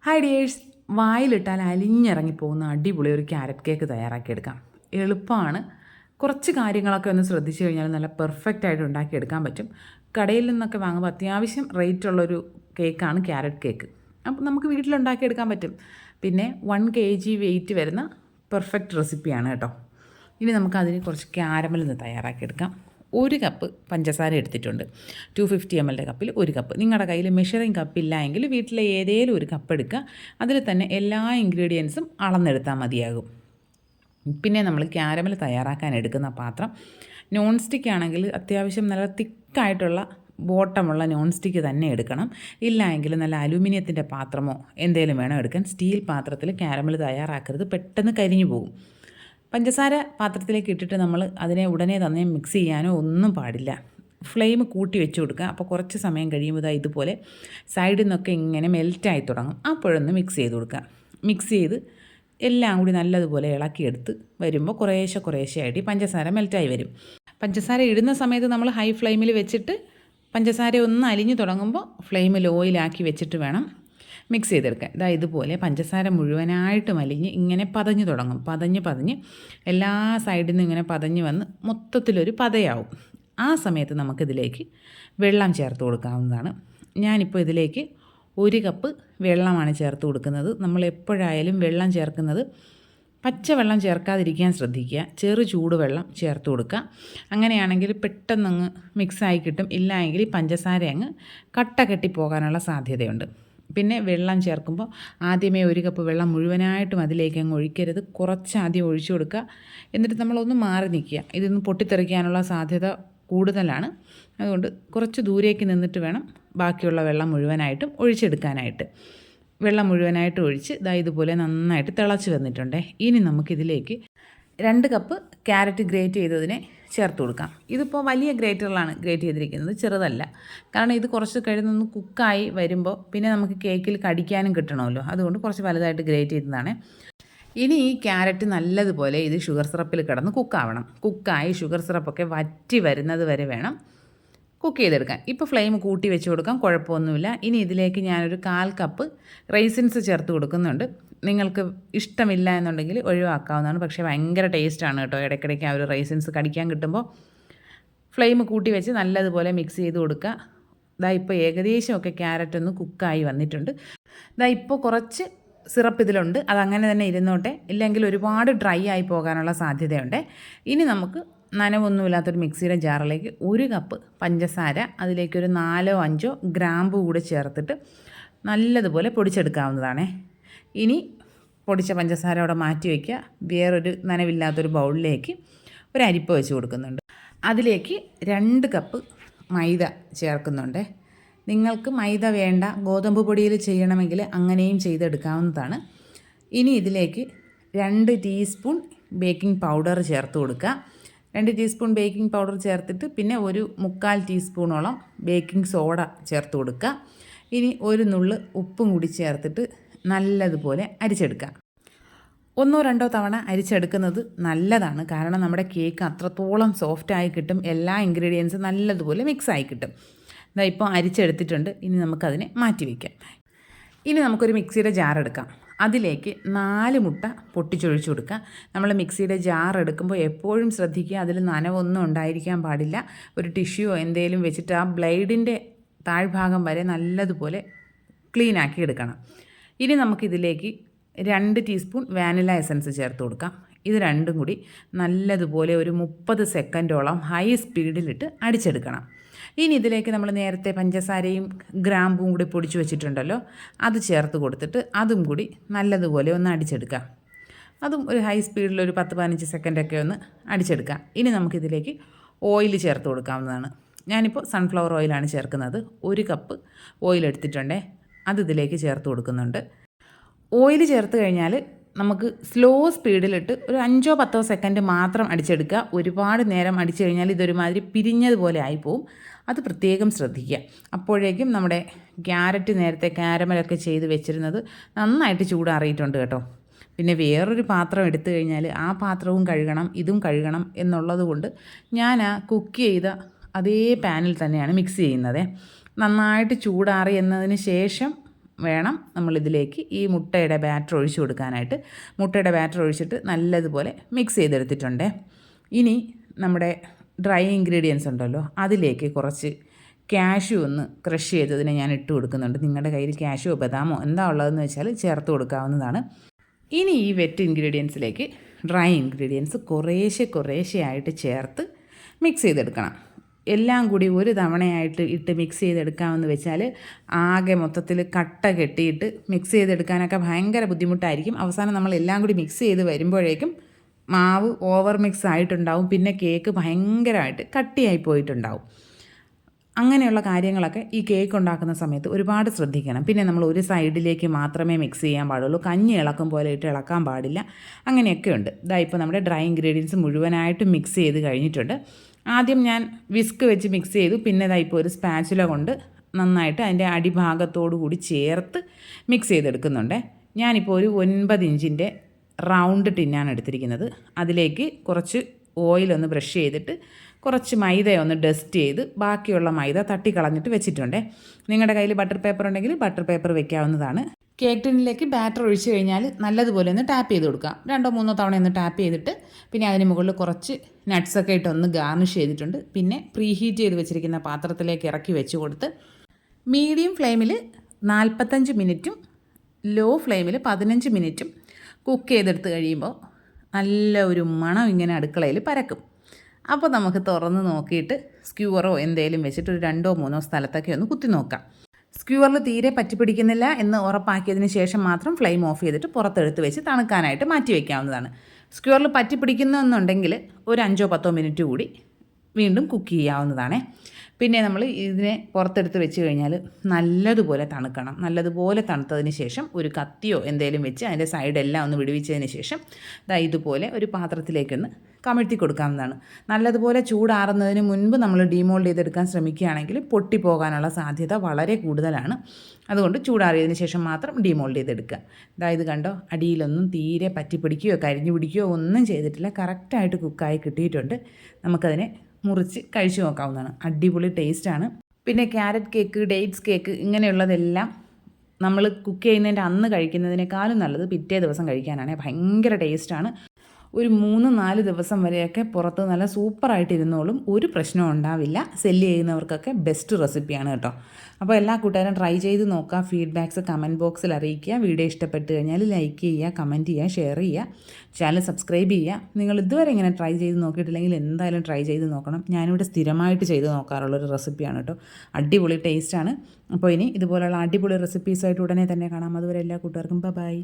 Hi dears, വായിലിട്ടാൽ അലിഞ്ഞിറങ്ങിപ്പോകുന്ന അടിപൊളി ഒരു carrot cake തയ്യാറാക്കിയെടുക്കാം. എളുപ്പമാണ്. കുറച്ച് കാര്യങ്ങളൊക്കെ ഒന്ന് ശ്രദ്ധിച്ചു കഴിഞ്ഞാൽ നല്ല പെർഫെക്റ്റ് ആയിട്ട് ഉണ്ടാക്കിയെടുക്കാൻ പറ്റും. കടയിൽ നിന്നൊക്കെ വാങ്ങുമ്പോൾ അത്യാവശ്യം റേറ്റുള്ളൊരു കേക്കാണ് ക്യാരറ്റ് കേക്ക്. അപ്പോൾ നമുക്ക് വീട്ടിലുണ്ടാക്കിയെടുക്കാൻ പറ്റും. പിന്നെ 1 kg വെയിറ്റ് വരുന്ന പെർഫെക്റ്റ് റെസിപ്പിയാണ് കേട്ടോ. ഇനി നമുക്കതിന് കുറച്ച് ക്യാരമൽ ഒന്ന് തയ്യാറാക്കിയെടുക്കാം. 1 കപ്പ് പഞ്ചസാര എടുത്തിട്ടുണ്ട്. 250 ml കപ്പിൽ 1 കപ്പ്. നിങ്ങളുടെ കയ്യിൽ മെഷറിംഗ് കപ്പില്ല എങ്കിൽ വീട്ടിലെ ഏതേലും ഒരു കപ്പ് എടുക്കുക. അതിൽ തന്നെ എല്ലാ ഇൻഗ്രീഡിയൻസും അളന്നെടുത്താൽ മതിയാകും. പിന്നെ നമ്മൾ ക്യാരമൽ തയ്യാറാക്കാൻ എടുക്കുന്ന പാത്രം നോൺ സ്റ്റിക്ക് ആണെങ്കിൽ അത്യാവശ്യം നല്ല തിക്കായിട്ടുള്ള ബോട്ടമുള്ള നോൺ സ്റ്റിക്ക് തന്നെ എടുക്കണം. ഇല്ല എങ്കിൽ നല്ല അലൂമിനിയത്തിൻ്റെ പാത്രമോ എന്തെങ്കിലും വേണം എടുക്കാൻ. സ്റ്റീൽ പാത്രത്തിൽ ക്യാരമൽ തയ്യാറാക്കരുത്, പെട്ടെന്ന് കരിഞ്ഞു പോകും. പഞ്ചസാര പാത്രത്തിലേക്ക് ഇട്ടിട്ട് നമ്മൾ അതിനെ ഉടനെ തന്നെ മിക്സ് ചെയ്യാനോ ഒന്നും പാടില്ല. ഫ്ലെയിം കൂട്ടി വെച്ച് കൊടുക്കുക. അപ്പോൾ കുറച്ച് സമയം കഴിയുമ്പോൾ ഇതുപോലെ സൈഡിൽ നിന്നൊക്കെ ഇങ്ങനെ മെൽറ്റായി തുടങ്ങും. അപ്പോഴൊന്ന് മിക്സ് ചെയ്ത് കൊടുക്കുക. മിക്സ് ചെയ്ത് എല്ലാം കൂടി നല്ലതുപോലെ ഇളക്കിയെടുത്ത് വരുമ്പോൾ കുറേശ്ശെ ആയിട്ട് പഞ്ചസാര മെൽറ്റായി വരും. പഞ്ചസാര ഇടുന്ന സമയത്ത് നമ്മൾ ഹൈ ഫ്ലെയിമിൽ വെച്ചിട്ട് പഞ്ചസാര ഒന്ന് അലിഞ്ഞു തുടങ്ങുമ്പോൾ ഫ്ലെയിം ലോയിലാക്കി വെച്ചിട്ട് വേണം മിക്സ് ചെയ്തെടുക്കാൻ. ഇതുപോലെ പഞ്ചസാര മുഴുവനായിട്ടും അലിഞ്ഞ് ഇങ്ങനെ പതഞ്ഞ് തുടങ്ങും. പതഞ്ഞ് എല്ലാ സൈഡിൽ നിന്നും ഇങ്ങനെ പതഞ്ഞ് വന്ന് മൊത്തത്തിലൊരു പതയാവും. ആ സമയത്ത് നമുക്കിതിലേക്ക് വെള്ളം ചേർത്ത് കൊടുക്കാവുന്നതാണ്. ഞാനിപ്പോൾ ഇതിലേക്ക് 1 കപ്പ് വെള്ളമാണ് ചേർത്ത് കൊടുക്കുന്നത്. നമ്മൾ എപ്പോഴായാലും വെള്ളം ചേർക്കുന്നത് പച്ചവെള്ളം ചേർക്കാതിരിക്കാൻ ശ്രദ്ധിക്കുക. ചെറു ചൂടുവെള്ളം ചേർത്ത് കൊടുക്കുക. അങ്ങനെയാണെങ്കിൽ പെട്ടെന്നങ്ങ് മിക്സായി കിട്ടും. ഇല്ല എങ്കിൽ പഞ്ചസാര അങ്ങ് കട്ട കെട്ടിപ്പോകാനുള്ള സാധ്യതയുണ്ട്. പിന്നെ വെള്ളം ചേർക്കുമ്പോൾ ആദ്യമേ 1 കപ്പ് വെള്ളം മുഴുവനായിട്ടും അതിലേക്ക് അങ്ങ് ഒഴിക്കരുത്. കുറച്ച് ആദ്യം ഒഴിച്ചു കൊടുക്കുക. എന്നിട്ട് നമ്മളൊന്ന് മാറി നിൽക്കുക. ഇതൊന്ന് പൊട്ടിത്തെറിക്കാനുള്ള സാധ്യത കൂടുതലാണ്. അതുകൊണ്ട് കുറച്ച് ദൂരേക്ക് നിന്നിട്ട് വേണം ബാക്കിയുള്ള വെള്ളം മുഴുവനായിട്ടും ഒഴിച്ചെടുക്കാനായിട്ട്. വെള്ളം മുഴുവനായിട്ട് ഒഴിച്ച് ഇതുപോലെ നന്നായിട്ട് തിളച്ച് വന്നിട്ടുണ്ട്. ഇനി നമുക്കിതിലേക്ക് 2 കപ്പ് ക്യാരറ്റ് ഗ്രേറ്റ് ചെയ്തതിനെ ചേർത്ത് കൊടുക്കാം. ഇതിപ്പോൾ വലിയ ഗ്രേറ്ററിലാണ് ഗ്രേറ്റ് ചെയ്തിരിക്കുന്നത്, ചെറുതല്ല. കാരണം ഇത് കുറച്ച് കഴിഞ്ഞൊന്ന് കുക്കായി വരുമ്പോൾ പിന്നെ നമുക്ക് കേക്കിൽ കടിക്കാനും കിട്ടണമല്ലോ. അതുകൊണ്ട് കുറച്ച് വലുതായിട്ട് ഗ്രേറ്റ് ചെയ്തതാണ്. ഇനി ഈ ക്യാരറ്റ് നല്ലതുപോലെ ഇത് ഷുഗർ സിറപ്പിൽ കിടന്ന് കുക്കാവണം. കുക്കായി ഷുഗർ സിറപ്പൊക്കെ വറ്റി വരുന്നത് വരെ വേണം കുക്ക് ചെയ്തെടുക്കാൻ. ഇപ്പോൾ ഫ്ലെയിം കൂട്ടി വെച്ച് കൊടുക്കാം, കുഴപ്പമൊന്നുമില്ല. ഇനി ഇതിലേക്ക് ഞാനൊരു 1/4 കപ്പ് റൈസിൻസ് ചേർത്ത് കൊടുക്കുന്നുണ്ട്. നിങ്ങൾക്ക് ഇഷ്ടമില്ല എന്നുണ്ടെങ്കിൽ ഒഴിവാക്കാവുന്നതാണ്. പക്ഷേ ഭയങ്കര ടേസ്റ്റാണ് കേട്ടോ. ഇടയ്ക്കിടയ്ക്ക് ആ ഒരു റൈസിൻസ് കടിക്കാൻ കിട്ടുമ്പോൾ ഫ്ലെയിം കൂട്ടി വെച്ച് നല്ലതുപോലെ മിക്സ് ചെയ്ത് കൊടുക്കുക. ഇപ്പോൾ ഏകദേശമൊക്കെ ക്യാരറ്റ് ഒന്ന് കുക്കായി വന്നിട്ടുണ്ട്. ഇപ്പോൾ കുറച്ച് സിറപ്പ് ഇതിലുണ്ട്, അതങ്ങനെ തന്നെ ഇരുന്നോട്ടെ. ഇല്ലെങ്കിൽ ഒരുപാട് ഡ്രൈ ആയി പോകാനുള്ള സാധ്യതയുണ്ട്. ഇനി നമുക്ക് നനവൊന്നുമില്ലാത്തൊരു മിക്സിയുടെ ജാറിലേക്ക് 1 കപ്പ് പഞ്ചസാര, അതിലേക്കൊരു 4-5 ഗ്രാമ്പു കൂടെ ചേർത്തിട്ട് നല്ലതുപോലെ പൊടിച്ചെടുക്കാവുന്നതാണ്. ഇനി പൊടിച്ച പഞ്ചസാര അവിടെ മാറ്റി വയ്ക്കുക. വേറൊരു നനവില്ലാത്തൊരു ബൗളിലേക്ക് ഒരു അരിപ്പ വെച്ച് കൊടുക്കുന്നുണ്ട്. അതിലേക്ക് 2 കപ്പ് മൈദ ചേർക്കുന്നുണ്ട്. നിങ്ങൾക്ക് മൈദ വേണ്ട, ഗോതമ്പ് പൊടിയിൽ ചെയ്യണമെങ്കിൽ അങ്ങനെയും ചെയ്തെടുക്കാവുന്നതാണ്. ഇനി ഇതിലേക്ക് 2 ടീസ്പൂൺ ബേക്കിംഗ് പൗഡർ ചേർത്ത് കൊടുക്കുക. 2 ടീസ്പൂൺ ബേക്കിംഗ് പൗഡർ ചേർത്തിട്ട് പിന്നെ ഒരു 3/4 ടീസ്പൂണോളം ബേക്കിംഗ് സോഡ ചേർത്ത് കൊടുക്കുക. ഇനി ഒരു നുള്ള് ഉപ്പും കൂടി ചേർത്തിട്ട് നല്ലതുപോലെ അരിച്ചെടുക്കുക. 1-2 തവണ അരിച്ചെടുക്കുന്നത് നല്ലതാണ്. കാരണം നമ്മുടെ കേക്ക് അത്രത്തോളം സോഫ്റ്റായി കിട്ടും. എല്ലാ ഇൻഗ്രീഡിയൻസും നല്ലതുപോലെ മിക്സായി കിട്ടും. ഇപ്പോൾ അരിച്ചെടുത്തിട്ടുണ്ട്. ഇനി നമുക്കതിനെ മാറ്റി വയ്ക്കാം. ഇനി നമുക്കൊരു മിക്സിയുടെ ജാർ എടുക്കാം. അതിലേക്ക് 4 മുട്ട പൊട്ടിച്ചൊഴിച്ച് കൊടുക്കുക. നമ്മൾ മിക്സിയുടെ ജാർ എടുക്കുമ്പോൾ എപ്പോഴും ശ്രദ്ധിക്കുക, അതിൽ നനവൊന്നും ഉണ്ടായിരിക്കാൻ പാടില്ല. ഒരു ടിഷ്യൂയോ എന്തെങ്കിലും വെച്ചിട്ട് ആ ബ്ലേഡിൻ്റെ താഴ്ഭാഗം വരെ നല്ലതുപോലെ ക്ലീൻ ആക്കി എടുക്കണം. ഇനി നമുക്കിതിലേക്ക് 2 ടീസ്പൂൺ വാനില എസൻസ് ചേർത്ത് കൊടുക്കാം. ഇത് രണ്ടും കൂടി നല്ലതുപോലെ ഒരു 30 സെക്കൻഡോളം ഹൈ സ്പീഡിലിട്ട് അടിച്ചെടുക്കണം. ഇനി ഇതിലേക്ക് നമ്മൾ നേരത്തെ പഞ്ചസാരയും ഗ്രാമ്പും കൂടി പൊടിച്ച് വെച്ചിട്ടുണ്ടല്ലോ, അത് ചേർത്ത് കൊടുത്തിട്ട് അതും കൂടി നല്ലതുപോലെ ഒന്ന് അടിച്ചെടുക്കാം. അതും ഒരു ഹൈ സ്പീഡിൽ ഒരു 10-15 സെക്കൻഡൊക്കെ ഒന്ന് അടിച്ചെടുക്കാം. ഇനി നമുക്കിതിലേക്ക് ഓയിൽ ചേർത്ത് കൊടുക്കാവുന്നതാണ്. ഞാനിപ്പോൾ സൺഫ്ലവർ ഓയിലാണ് ചേർക്കുന്നത്. 1 കപ്പ് ഓയിൽ എടുത്തിട്ടുണ്ടേ, അത് ഇതിലേക്ക് ചേർത്ത് കൊടുക്കുന്നുണ്ട്. ഓയിൽ ചേർത്ത് കഴിഞ്ഞാൽ നമുക്ക് സ്ലോ സ്പീഡിലിട്ട് ഒരു 5-10 സെക്കൻഡ് മാത്രം അടിച്ചെടുക്കുക. ഒരുപാട് നേരം അടിച്ചു കഴിഞ്ഞാൽ ഇതൊരുമാതിരി പിരിഞ്ഞതുപോലെ ആയിപ്പോവും. അത് പ്രത്യേകം ശ്രദ്ധിക്കുക. അപ്പോഴേക്കും നമ്മുടെ ക്യാരറ്റ് നേരത്തെ കാരമലൊക്കെ ചെയ്ത് വെച്ചിരുന്നത് നന്നായിട്ട് ചൂടാറിയിട്ടുണ്ട് കേട്ടോ. പിന്നെ വേറൊരു പാത്രം എടുത്തു കഴിഞ്ഞാൽ ആ പാത്രവും കഴുകണം, ഇതും കഴുകണം എന്നുള്ളത് കൊണ്ട് ഞാൻ ആ കുക്ക് ചെയ്ത അതേ പാനിൽ തന്നെയാണ് മിക്സ് ചെയ്യുന്നത്. നന്നായിട്ട് ചൂടാറി എന്നതിന് ശേഷം വേണം നമ്മളിതിലേക്ക് ഈ മുട്ടയുടെ ബാറ്റർ ഒഴിച്ചു കൊടുക്കാനായിട്ട്. മുട്ടയുടെ ബാറ്റർ ഒഴിച്ചിട്ട് നല്ലതുപോലെ മിക്സ് ചെയ്തെടുത്തിട്ടുണ്ട്. ഇനി നമ്മുടെ ഡ്രൈ ഇൻഗ്രീഡിയൻസ് ഉണ്ടല്ലോ, അതിലേക്ക് കുറച്ച് കാഷ്യൂ ഒന്ന് ക്രഷ് ചെയ്തതിനെ ഞാൻ ഇട്ട് കൊടുക്കുന്നുണ്ട്. നിങ്ങളുടെ കയ്യിൽ കാഷ്യോ ബദാമോ എന്താ ഉള്ളതെന്ന് വെച്ചാൽ ചേർത്ത് കൊടുക്കാവുന്നതാണ്. ഇനി ഈ വെറ്റ് ഇൻഗ്രീഡിയൻസിലേക്ക് ഡ്രൈ ഇൻഗ്രീഡിയൻസ് കുറേശ്ശെ ആയിട്ട് ചേർത്ത് മിക്സ് ചെയ്തെടുക്കണം. എല്ലാം കൂടി ഒരു തവണയായിട്ട് ഇട്ട് മിക്സ് ചെയ്തെടുക്കാമെന്ന് വെച്ചാൽ ആകെ മൊത്തത്തിൽ കട്ട കെട്ടിയിട്ട് മിക്സ് ചെയ്തെടുക്കാനൊക്കെ ഭയങ്കര ബുദ്ധിമുട്ടായിരിക്കും. അവസാനം നമ്മൾ എല്ലാം കൂടി മിക്സ് ചെയ്ത് വരുമ്പോഴേക്കും മാവ് ഓവർ മിക്സ് ആയിട്ടുണ്ടാവും. പിന്നെ കേക്ക് ഭയങ്കരമായിട്ട് കട്ടിയായി പോയിട്ടുണ്ടാവും. അങ്ങനെയുള്ള കാര്യങ്ങളൊക്കെ ഈ കേക്ക് ഉണ്ടാക്കുന്ന സമയത്ത് ഒരുപാട് ശ്രദ്ധിക്കണം. പിന്നെ നമ്മൾ ഒരു സൈഡിലേക്ക് മാത്രമേ മിക്സ് ചെയ്യാൻ പാടുള്ളൂ. കഞ്ഞി ഇളക്കും പോലെ ഇട്ട് ഇളക്കാൻ പാടില്ല. അങ്ങനെയൊക്കെ ഉണ്ട്. ഇതാ ഇപ്പോൾ നമ്മുടെ ഡ്രൈ ഇൻഗ്രീഡിയൻസ് മുഴുവനായിട്ട് മിക്സ് ചെയ്ത് കഴിഞ്ഞിട്ടുണ്ട്. ആദ്യം ഞാൻ വിസ്ക് വെച്ച് മിക്സ് ചെയ്തു. പിന്നെ ഇതാ ഇപ്പോൾ ഒരു സ്പാച്ചുല കൊണ്ട് നന്നായിട്ട് അതിൻ്റെ അടിഭാഗത്തോടു കൂടി ചേർത്ത് മിക്സ് ചെയ്തെടുക്കുന്നുണ്ട്. ഞാനിപ്പോൾ ഒരു 9 ഇഞ്ചിൻ്റെ റൗണ്ട് ടിന്നാണ് എടുത്തിരിക്കുന്നത്. അതിലേക്ക് കുറച്ച് ഓയിലൊന്ന് ബ്രഷ് ചെയ്തിട്ട് കുറച്ച് മൈദയൊന്ന് ഡസ്റ്റ് ചെയ്ത് ബാക്കിയുള്ള മൈദ തട്ടിക്കളഞ്ഞിട്ട് വെച്ചിട്ടുണ്ട്. നിങ്ങളുടെ കയ്യിൽ ബട്ടർ പേപ്പർ ഉണ്ടെങ്കിൽ ബട്ടർ പേപ്പർ വെക്കാവുന്നതാണ്. കേക്ക് ടിന്നിലേക്ക് ബാറ്റർ ഒഴിച്ച് കഴിഞ്ഞാൽ നല്ലതുപോലെ ഒന്ന് ടാപ്പ് ചെയ്ത് കൊടുക്കാം. 2-3 തവണ ഒന്ന് ടാപ്പ് ചെയ്തിട്ട് പിന്നെ അതിന് മുകളിൽ കുറച്ച് നട്ട്സൊക്കെ ഇട്ട് ഒന്ന് ഗാർണിഷ് ചെയ്തിട്ടുണ്ട്. പിന്നെ പ്രീ ഹീറ്റ് ചെയ്ത് വെച്ചിരിക്കുന്ന പാത്രത്തിലേക്ക് ഇറക്കി വെച്ച് കൊടുത്ത് മീഡിയം ഫ്ലെയിമിൽ 45 മിനിറ്റും ലോ ഫ്ലെയിമിൽ 15 മിനിറ്റും കുക്ക് ചെയ്തെടുത്ത് കഴിയുമ്പോൾ നല്ല ഒരു മണം ഇങ്ങനെ അടുക്കളയിൽ പരക്കും. അപ്പോൾ നമുക്ക് തുറന്ന് നോക്കിയിട്ട് സ്ക്യൂവറോ എന്തെങ്കിലും വെച്ചിട്ട് ഒരു 2-3 സ്ഥലത്തൊക്കെ ഒന്ന് കുത്തി നോക്കാം. സ്ക്യൂവറിൽ തീരെ പറ്റിപ്പിടിക്കുന്നില്ല എന്ന് ഉറപ്പാക്കിയതിന് ശേഷം മാത്രം ഫ്ലെയിം ഓഫ് ചെയ്തിട്ട് പുറത്തെടുത്ത് വെച്ച് തണുക്കാനായിട്ട് മാറ്റി വയ്ക്കാവുന്നതാണ്. സ്ക്യൂവറിൽ പറ്റിപ്പിടിക്കുന്നുണ്ടെങ്കിൽ ഒരു 5-10 മിനിറ്റ് കൂടി വീണ്ടും കുക്ക് ചെയ്യാവുന്നതാണ്. പിന്നെ നമ്മൾ ഇതിനെ പുറത്തെടുത്ത് വെച്ച് കഴിഞ്ഞാൽ നല്ലതുപോലെ തണുക്കണം. നല്ലതുപോലെ തണുത്തതിന് ശേഷം ഒരു കത്തിയോ എന്തെങ്കിലും വെച്ച് അതിൻ്റെ സൈഡെല്ലാം ഒന്ന് വിടുവിച്ചതിന് ശേഷം ഇതുപോലെ ഒരു പാത്രത്തിലേക്കൊന്ന് കമഴ്ത്തി കൊടുക്കാവുന്നതാണ്. നല്ലതുപോലെ ചൂടാറുന്നതിന് മുൻപ് നമ്മൾ ഡീമോൾഡ് ചെയ്തെടുക്കാൻ ശ്രമിക്കുകയാണെങ്കിൽ പൊട്ടിപ്പോകാനുള്ള സാധ്യത വളരെ കൂടുതലാണ്. അതുകൊണ്ട് ചൂടാറിയതിന് ശേഷം മാത്രം ഡീമോൾഡ് ചെയ്തെടുക്കുക. ഇത് കണ്ടോ, അടിയിലൊന്നും തീരെ പറ്റിപ്പിടിക്കുകയോ കരിഞ്ഞു പിടിക്കുകയോ ഒന്നും ചെയ്തിട്ടില്ല. കറക്റ്റായിട്ട് കുക്കായി കിട്ടിയിട്ടുണ്ട്. നമുക്കതിനെ മുറിച്ച് കഴിച്ചു നോക്കാവുന്നതാണ്. അടിപൊളി ടേസ്റ്റാണ്. പിന്നെ ക്യാരറ്റ് കേക്ക്, ഡേറ്റ്സ് കേക്ക് ഇങ്ങനെയുള്ളതെല്ലാം നമ്മൾ കുക്ക് ചെയ്യുന്നതിൻ്റെ അന്ന് കഴിക്കുന്നതിനേക്കാളും നല്ലത് പിറ്റേ ദിവസം കഴിക്കാനാണ്. ഭയങ്കര ടേസ്റ്റാണ്. ഒരു 3-4 ദിവസം വരെയൊക്കെ പുറത്ത് നല്ല സൂപ്പറായിട്ട് ഇരുന്നോളും. ഒരു പ്രശ്നവും ഉണ്ടാവില്ല. സെല്ല് ചെയ്യുന്നവർക്കൊക്കെ ബെസ്റ്റ് റെസിപ്പിയാണ് കേട്ടോ. അപ്പോൾ എല്ലാ കൂട്ടുകാരും ട്രൈ ചെയ്ത് നോക്കുക. ഫീഡ്ബാക്ക്സ് കമൻറ്റ് ബോക്സിൽ അറിയിക്കുക. വീഡിയോ ഇഷ്ടപ്പെട്ട് കഴിഞ്ഞാൽ ലൈക്ക് ചെയ്യുക, കമൻറ്റ് ചെയ്യുക, ഷെയർ ചെയ്യുക, ചാനൽ സബ്സ്ക്രൈബ് ചെയ്യുക. നിങ്ങൾ ഇതുവരെ ഇങ്ങനെ ട്രൈ ചെയ്ത് നോക്കിയിട്ടില്ലെങ്കിൽ എന്തായാലും ട്രൈ ചെയ്ത് നോക്കണം. ഞാനിവിടെ സ്ഥിരമായിട്ട് ചെയ്ത് നോക്കാറുള്ളൊരു റെസിപ്പിയാണ് കേട്ടോ. അടിപൊളി ടേസ്റ്റാണ്. അപ്പോൾ ഇനി ഇതുപോലുള്ള അടിപൊളി റെസിപ്പീസായിട്ട് ഉടനെ തന്നെ കാണാം. അതുവരെ എല്ലാ കൂട്ടുകാർക്കും ബൈ.